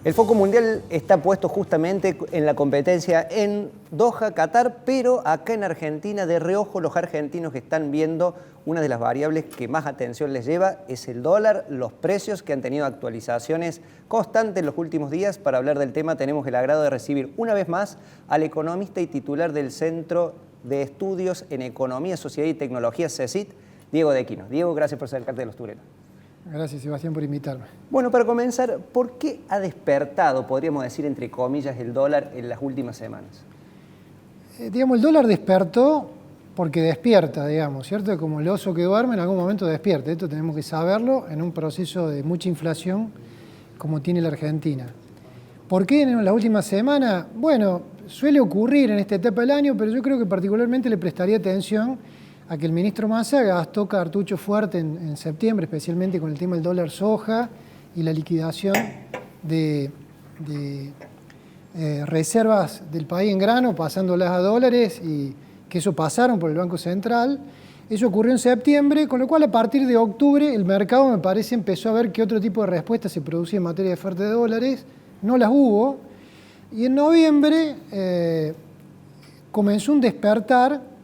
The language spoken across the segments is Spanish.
El foco mundial está puesto justamente en la competencia en Doha, Qatar, pero acá en Argentina, de reojo, los argentinos que están viendo una de las variables que más atención les lleva es el dólar, los precios que han tenido actualizaciones constantes en los últimos días. Para hablar del tema tenemos el agrado de recibir una vez más al economista y titular del Centro de Estudios en Economía, Sociedad y Tecnología, CECIT, Diego de Quino. Diego, gracias por acercarte de Los Tureros. Gracias, Sebastián, por invitarme. Bueno, para comenzar, ¿por qué ha despertado, podríamos decir, entre comillas, el dólar en las últimas semanas? Digamos, el dólar despertó porque despierta, digamos, ¿cierto? Como el oso que duerme, en algún momento despierta. Esto tenemos que saberlo en un proceso de mucha inflación como tiene la Argentina. ¿Por qué en la última semana? Bueno, suele ocurrir en esta etapa del año, pero yo creo que particularmente le prestaría atención a que el ministro Massa gastó cartucho fuerte en septiembre, especialmente con el tema del dólar soja y la liquidación de reservas del país en grano, pasándolas a dólares, y que eso pasaron por el Banco Central. Eso ocurrió en septiembre, con lo cual a partir de octubre el mercado, me parece, empezó a ver qué otro tipo de respuesta se producía en materia de oferta de dólares. No las hubo. Y en noviembre comenzó un despertar.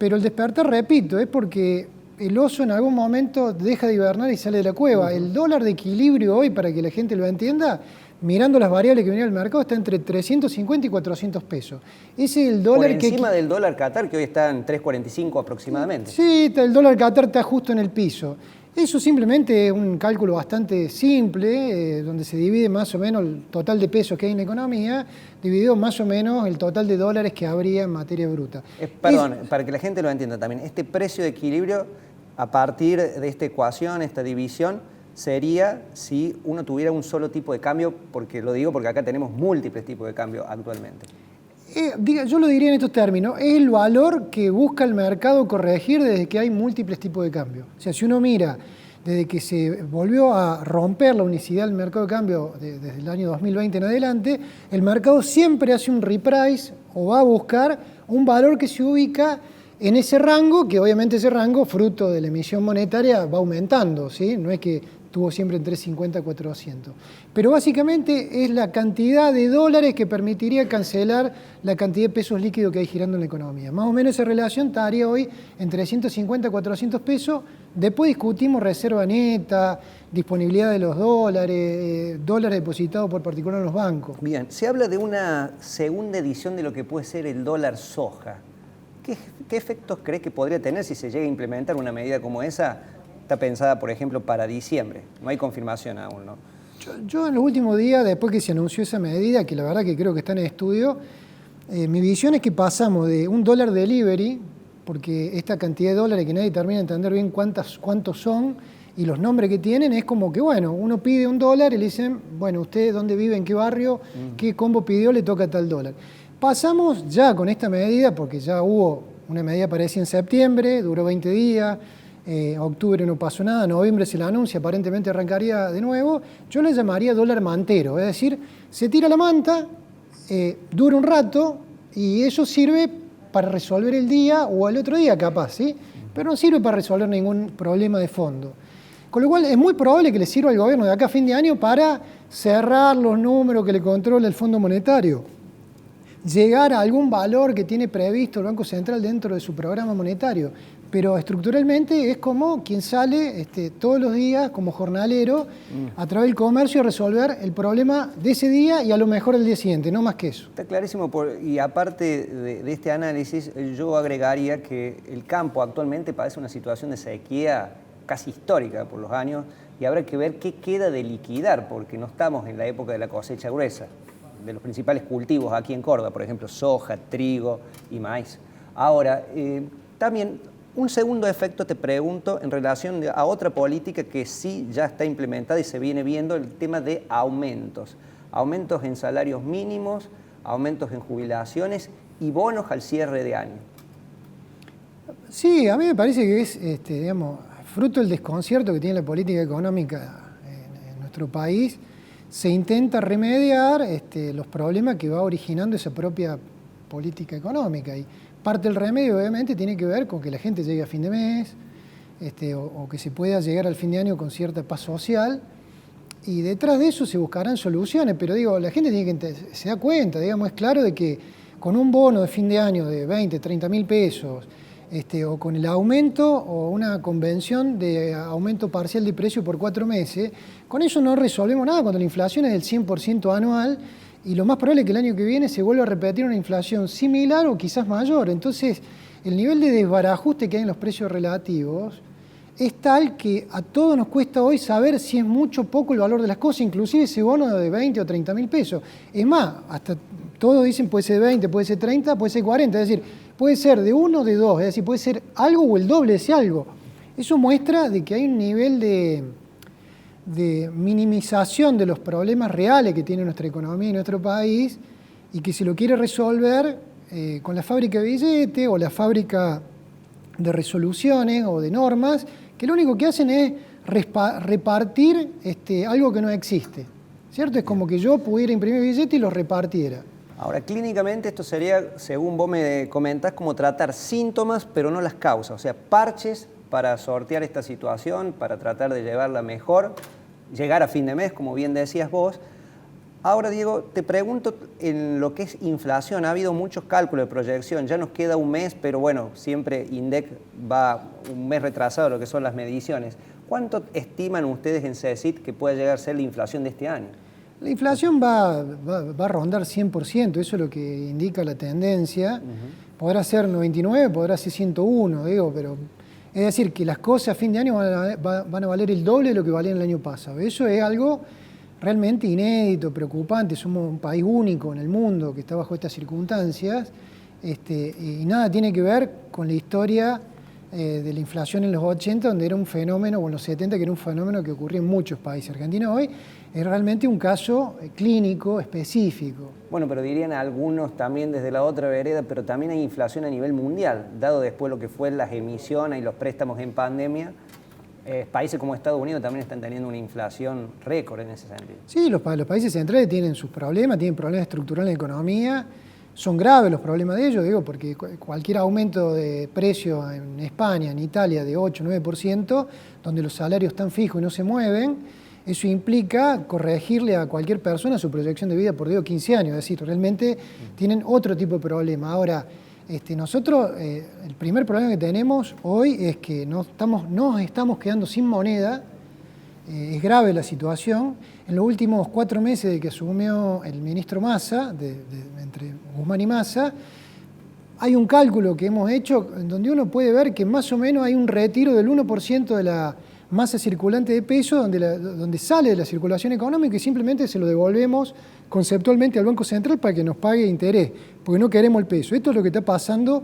Pero el despertar, repito, es porque el oso en algún momento deja de hibernar y sale de la cueva. El dólar de equilibrio hoy, para que la gente lo entienda, mirando las variables que viene al mercado, está entre 350 y 400 pesos. Ese es el dólar por encima del dólar Qatar, que hoy está en 3.45 aproximadamente. Sí, el dólar Qatar está justo en el piso. Eso simplemente es un cálculo bastante simple, donde se divide más o menos el total de pesos que hay en la economía, dividido más o menos el total de dólares que habría en materia bruta. Perdón, para que la gente lo entienda también, este precio de equilibrio, a partir de esta ecuación, esta división, sería si uno tuviera un solo tipo de cambio, porque lo digo porque acá tenemos múltiples tipos de cambio actualmente. Yo lo diría en estos términos, es el valor que busca el mercado corregir desde que hay múltiples tipos de cambio. O sea, si uno mira desde que se volvió a romper la unicidad del mercado de cambio desde el año 2020 en adelante, el mercado siempre hace un reprice o va a buscar un valor que se ubica en ese rango, que obviamente ese rango, fruto de la emisión monetaria, va aumentando, ¿sí? No es que estuvo siempre en 350 a 400. Pero básicamente es la cantidad de dólares que permitiría cancelar la cantidad de pesos líquidos que hay girando en la economía. Más o menos esa relación estaría hoy en 350 a 400 pesos. Después discutimos reserva neta, disponibilidad de los dólares, dólares depositados por particular en los bancos. Bien, se habla de una segunda edición de lo que puede ser el dólar soja. ¿Qué efectos cree que podría tener si se llega a implementar una medida como esa? Está pensada, por ejemplo, para diciembre. No hay confirmación aún, ¿no? Yo en los últimos días, después que se anunció esa medida, que la verdad que creo que está en estudio, mi visión es que pasamos de un dólar delivery, porque esta cantidad de dólares que nadie termina de entender bien cuántos son y los nombres que tienen, es como que, bueno, uno pide un dólar y le dicen, bueno, usted dónde vive, en qué barrio, qué combo pidió, le toca tal dólar. Pasamos ya con esta medida, porque ya hubo una medida parecida en septiembre, duró 20 días, octubre no pasó nada, noviembre se la anuncia, aparentemente arrancaría de nuevo. Yo le llamaría dólar mantero, es decir, se tira la manta, dura un rato y eso sirve para resolver el día o el otro día capaz, ¿sí? Pero no sirve para resolver ningún problema de fondo. Con lo cual es muy probable que le sirva al gobierno de acá a fin de año para cerrar los números que le controla el Fondo Monetario, llegar a algún valor que tiene previsto el Banco Central dentro de su programa monetario. Pero estructuralmente es como quien sale todos los días como jornalero a través del comercio a resolver el problema de ese día y a lo mejor el día siguiente, no más que eso. Está clarísimo, y aparte de este análisis, yo agregaría que el campo actualmente padece una situación de sequía casi histórica por los años y habrá que ver qué queda de liquidar, porque no estamos en la época de la cosecha gruesa, de los principales cultivos aquí en Córdoba, por ejemplo, soja, trigo y maíz. Ahora, también un segundo efecto te pregunto en relación a otra política que sí ya está implementada y se viene viendo, el tema de aumentos. Aumentos en salarios mínimos, aumentos en jubilaciones y bonos al cierre de año. Sí, a mí me parece que es, digamos, fruto del desconcierto que tiene la política económica en nuestro país. Se intenta remediar los problemas que va originando esa propia política económica. Y parte del remedio, obviamente, tiene que ver con que la gente llegue a fin de mes, o que se pueda llegar al fin de año con cierta paz social. y detrás de eso se buscarán soluciones, pero digo, la gente tiene que se da cuenta, digamos, es claro de que con un bono de fin de año de 20, 30 mil pesos, o con el aumento o una convención de aumento parcial de precio por 4 meses, con eso no resolvemos nada cuando la inflación es del 100% anual y lo más probable es que el año que viene se vuelva a repetir una inflación similar o quizás mayor. Entonces, el nivel de desbarajuste que hay en los precios relativos es tal que a todos nos cuesta hoy saber si es mucho o poco el valor de las cosas, inclusive ese bono de 20 o 30 mil pesos. Es más, hasta todos dicen puede ser 20, puede ser 30, puede ser 40, es decir, puede ser de uno o de dos, es decir, puede ser algo o el doble de ese algo. Eso muestra de que hay un nivel de minimización de los problemas reales que tiene nuestra economía y nuestro país y que se lo quiere resolver con la fábrica de billetes o la fábrica de resoluciones o de normas, que lo único que hacen es repartir algo que no existe, ¿cierto? Es como que yo pudiera imprimir billetes y los repartiera. Ahora, clínicamente esto sería, según vos me comentás, como tratar síntomas, pero no las causas, o sea, parches para sortear esta situación, para tratar de llevarla mejor, llegar a fin de mes, como bien decías vos. Ahora, Diego, te pregunto en lo que es inflación. Ha habido muchos cálculos de proyección, ya nos queda un mes, pero bueno, siempre INDEC va un mes retrasado lo que son las mediciones. ¿Cuánto estiman ustedes en CECIT que puede llegar a ser la inflación de este año? La inflación va a rondar 100%, eso es lo que indica la tendencia. Podrá ser 99, podrá ser 101, digo, pero es decir, que las cosas a fin de año van a valer el doble de lo que valían el año pasado. Eso es algo realmente inédito, preocupante. Somos un país único en el mundo que está bajo estas circunstancias, y nada tiene que ver con la historia de la inflación en los 80, donde era un fenómeno, o en los 70, que era un fenómeno que ocurría en muchos países. Argentina hoy es realmente un caso clínico, específico. Bueno, pero dirían algunos también desde la otra vereda, pero también hay inflación a nivel mundial, dado después lo que fue las emisiones y los préstamos en pandemia. Países como Estados Unidos también están teniendo una inflación récord en ese sentido. Sí, los países centrales tienen sus problemas, tienen problemas estructurales en la economía. Son graves los problemas de ellos, digo, porque cualquier aumento de precio en España, en Italia, de 8 o 9%, donde los salarios están fijos y no se mueven, eso implica corregirle a cualquier persona su proyección de vida por 10 o 15 años. Es decir, realmente tienen otro tipo de problema. Ahora, nosotros, el primer problema que tenemos hoy es que nos estamos quedando sin moneda. Es grave la situación. En los últimos 4 meses de que asumió el ministro Massa, entre Guzmán y Massa, hay un cálculo que hemos hecho en donde uno puede ver que más o menos hay un retiro del 1% de la masa circulante de peso donde sale de la circulación económica y simplemente se lo devolvemos conceptualmente al Banco Central para que nos pague interés, porque no queremos el peso. Esto es lo que está pasando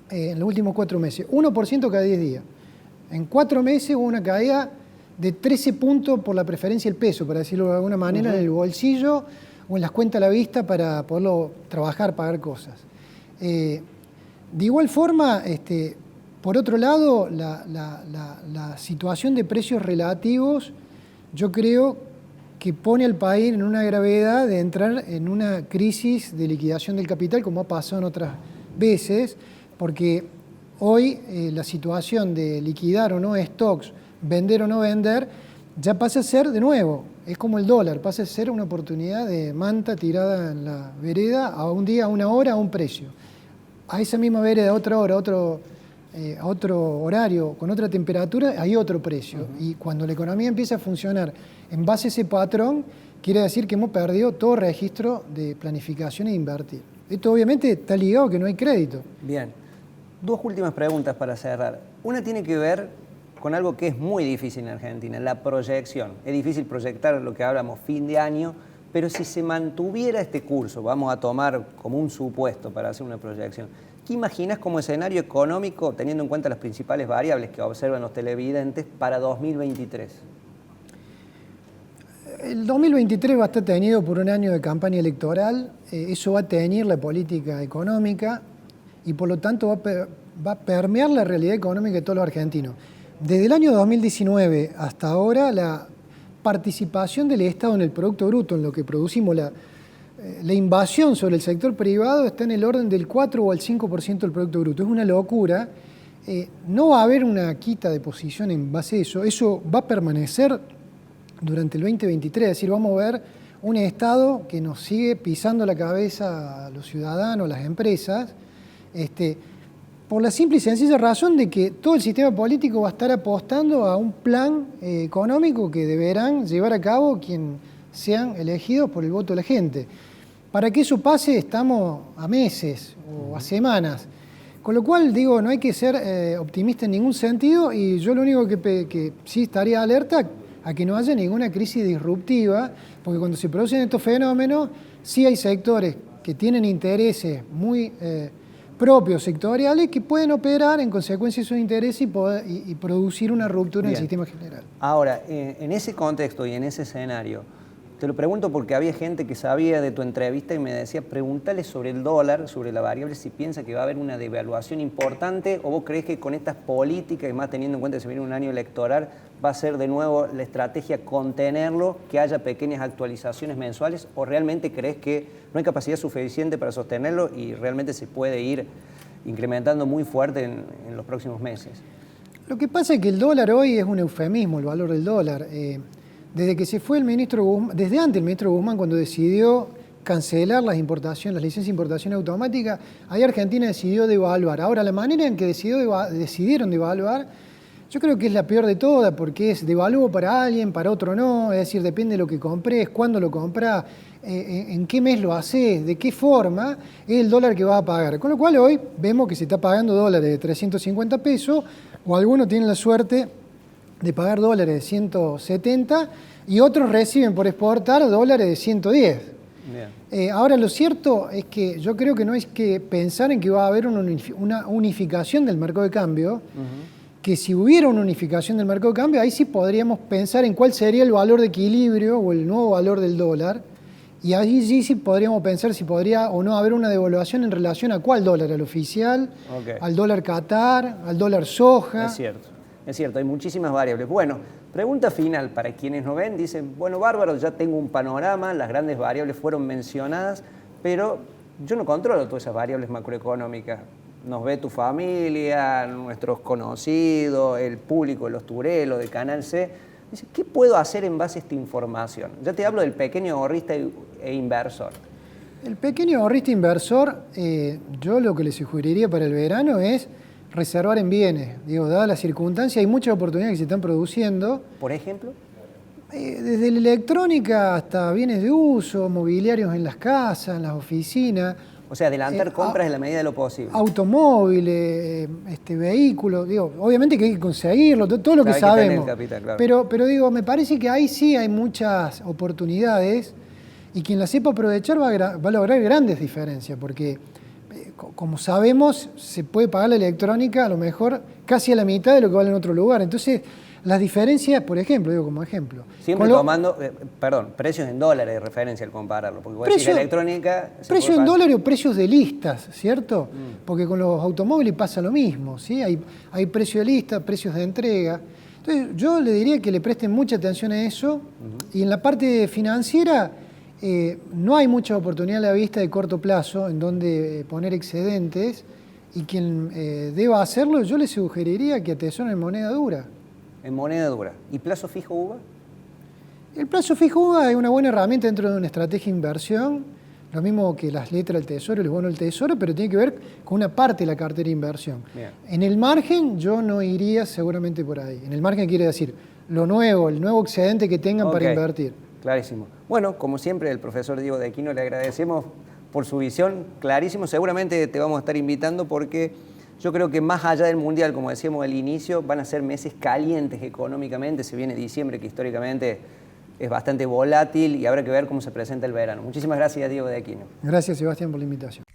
en los últimos 4 meses. 1% cada 10 días. En 4 meses hubo una caída de 13 puntos por la preferencia del peso, para decirlo de alguna manera, en el bolsillo o en las cuentas a la vista para poderlo trabajar, pagar cosas. De igual forma, por otro lado, la situación de precios relativos, yo creo que pone al país en una gravedad de entrar en una crisis de liquidación del capital, como ha pasado en otras veces, porque hoy la situación de liquidar o no stocks, vender o no vender, ya pasa a ser de nuevo, es como el dólar, pasa a ser una oportunidad de manta tirada en la vereda a un día, a una hora, a un precio. A esa misma vereda, a otra hora, a otro horario, con otra temperatura, hay otro precio. Y cuando la economía empieza a funcionar en base a ese patrón, quiere decir que hemos perdido todo registro de planificación e invertir. Esto obviamente está ligado a que no hay crédito. Bien. 2 últimas preguntas para cerrar. Una tiene que ver con algo que es muy difícil en Argentina, la proyección. Es difícil proyectar lo que hablamos fin de año, pero si se mantuviera este curso, vamos a tomar como un supuesto para hacer una proyección, ¿qué imaginas como escenario económico, teniendo en cuenta las principales variables que observan los televidentes, para 2023? El 2023 va a estar teñido por un año de campaña electoral, eso va a teñir la política económica y por lo tanto va a permear la realidad económica de todos los argentinos. Desde el año 2019 hasta ahora, la participación del Estado en el Producto Bruto, en lo que producimos, la invasión sobre el sector privado está en el orden del 4 o el 5% del Producto Bruto. Es una locura. No va a haber una quita de posición en base a eso. Eso va a permanecer durante el 2023. Es decir, vamos a ver un Estado que nos sigue pisando la cabeza a los ciudadanos, a las empresas, por la simple y sencilla razón de que todo el sistema político va a estar apostando a un plan económico que deberán llevar a cabo quienes sean elegidos por el voto de la gente. Para que eso pase estamos a meses o a semanas. Con lo cual, digo, no hay que ser optimista en ningún sentido y yo lo único que sí estaría alerta a que no haya ninguna crisis disruptiva, porque cuando se producen estos fenómenos, sí hay sectores que tienen intereses muy propios sectoriales que pueden operar en consecuencia de esos intereses y producir una ruptura en el sistema general. Ahora, en ese contexto y en ese escenario, te lo pregunto porque había gente que sabía de tu entrevista y me decía, pregúntale sobre el dólar, sobre la variable, si piensa que va a haber una devaluación importante o vos crees que con estas políticas, y más teniendo en cuenta que se viene un año electoral, va a ser de nuevo la estrategia contenerlo, que haya pequeñas actualizaciones mensuales, o realmente crees que no hay capacidad suficiente para sostenerlo y realmente se puede ir incrementando muy fuerte en los próximos meses? Lo que pasa es que el dólar hoy es un eufemismo, el valor del dólar. Desde que se fue el ministro Guzmán, desde antes el ministro Guzmán, cuando decidió cancelar las importaciones, las licencias de importación automática, ahí Argentina decidió devaluar. Ahora, la manera en que decidieron devaluar, yo creo que es la peor de todas, porque es devalúo para alguien, para otro no, es decir, depende de lo que comprés, cuándo lo comprás, en qué mes lo haces, de qué forma, es el dólar que vas a pagar. Con lo cual hoy vemos que se está pagando dólares de 350 pesos, o algunos tienen la suerte de pagar dólares de 170 y otros reciben por exportar dólares de 110. Ahora, lo cierto es que yo creo que no hay que pensar en que va a haber una unificación del mercado de cambio, que si hubiera una unificación del mercado de cambio, ahí sí podríamos pensar en cuál sería el valor de equilibrio o el nuevo valor del dólar, y allí sí podríamos pensar si podría o no haber una devaluación en relación a cuál dólar, al oficial, al dólar Qatar, al dólar soja. Es cierto, hay muchísimas variables. Bueno, pregunta final para quienes no ven. Dicen, bueno, bárbaro, ya tengo un panorama, las grandes variables fueron mencionadas, pero yo no controlo todas esas variables macroeconómicas. Nos ve tu familia, nuestros conocidos, el público, los turelos de Canal C. Dice, ¿qué puedo hacer en base a esta información? Ya te hablo del pequeño ahorrista e inversor. El pequeño ahorrista inversor, yo lo que le sugeriría para el verano es reservar en bienes. Digo, dadas las circunstancias, hay muchas oportunidades que se están produciendo. ¿Por ejemplo? Desde la electrónica hasta bienes de uso, mobiliarios en las casas, en las oficinas. O sea, adelantar compras en la medida de lo posible. Automóviles, vehículos, digo, obviamente que hay que conseguirlo, todo lo que sabemos. Capital, claro. Pero digo, me parece que ahí sí hay muchas oportunidades y quien las sepa aprovechar va a lograr grandes diferencias, porque como sabemos, se puede pagar la electrónica a lo mejor casi a la mitad de lo que vale en otro lugar. Entonces, las diferencias, por ejemplo, digo como ejemplo. Siempre tomando, precios en dólares de referencia al compararlo, porque vos decís electrónica... Precios en dólares o precios de listas, ¿cierto? Porque con los automóviles pasa lo mismo, ¿sí? Hay precios de lista, precios de entrega. Entonces, yo le diría que le presten mucha atención a eso, y en la parte financiera no hay mucha oportunidad a la vista de corto plazo en donde poner excedentes, y quien deba hacerlo, yo le sugeriría que atesoren en moneda dura. En moneda dura. ¿Y plazo fijo UVA? El plazo fijo UVA es una buena herramienta dentro de una estrategia de inversión, lo mismo que las letras del tesoro, los bonos del tesoro, pero tiene que ver con una parte de la cartera de inversión. Bien. En el margen yo no iría seguramente por ahí. En el margen quiere decir lo nuevo, el nuevo excedente que tengan para invertir. Clarísimo. Bueno, como siempre, el profesor Diego de Aquino, le agradecemos por su visión, clarísimo. Seguramente te vamos a estar invitando porque yo creo que más allá del Mundial, como decíamos al inicio, van a ser meses calientes económicamente. Se viene diciembre, que históricamente es bastante volátil, y habrá que ver cómo se presenta el verano. Muchísimas gracias, Diego de Aquino. Gracias, Sebastián, por la invitación.